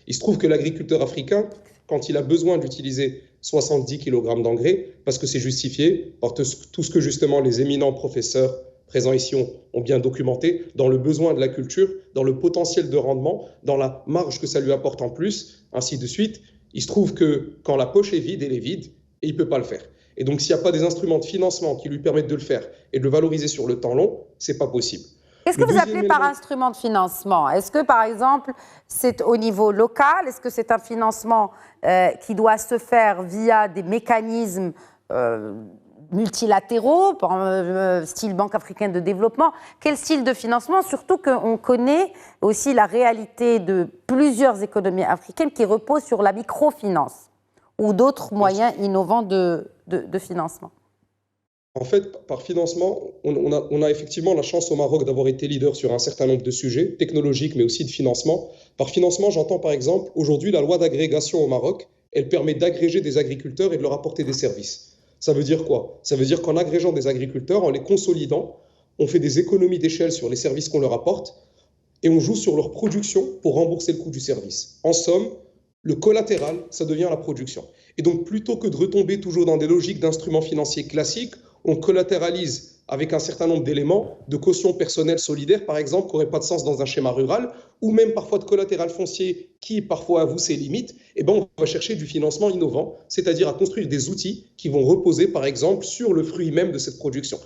Il se trouve que l'agriculteur africain, quand il a besoin d'utiliser 70 kg d'engrais, parce que c'est justifié par tout ce que justement les éminents professeurs présents ici ont bien documenté, dans le besoin de la culture, dans le potentiel de rendement, dans la marge que ça lui apporte en plus, ainsi de suite. Il se trouve que quand la poche est vide, elle est vide, et il ne peut pas le faire. Et donc, s'il n'y a pas des instruments de financement qui lui permettent de le faire et de le valoriser sur le temps long, ce n'est pas possible. Qu'est-ce que vous appelez par instrument de financement? Est-ce que, par exemple, c'est au niveau local? Est-ce que c'est un financement qui doit se faire via des mécanismes multilatéraux, style Banque africaine de développement? Quel style de financement? Surtout qu'on connaît aussi la réalité de plusieurs économies africaines qui reposent sur la microfinance ou d'autres moyens innovants de financement. En fait, par financement, on a effectivement la chance au Maroc d'avoir été leader sur un certain nombre de sujets, technologiques, mais aussi de financement. Par financement, j'entends par exemple, aujourd'hui, la loi d'agrégation au Maroc, elle permet d'agréger des agriculteurs et de leur apporter des services. Ça veut dire quoi? Ça veut dire qu'en agrégeant des agriculteurs, en les consolidant, on fait des économies d'échelle sur les services qu'on leur apporte et on joue sur leur production pour rembourser le coût du service. En somme, le collatéral, ça devient la production. Et donc, plutôt que de retomber toujours dans des logiques d'instruments financiers classiques, on collatéralise avec un certain nombre d'éléments de caution personnelle solidaire, par exemple, qui n'aurait pas de sens dans un schéma rural, ou même parfois de collatéral foncier qui, parfois, avoue ses limites. Et ben, on va chercher du financement innovant, c'est-à-dire à construire des outils qui vont reposer, par exemple, sur le fruit même de cette production.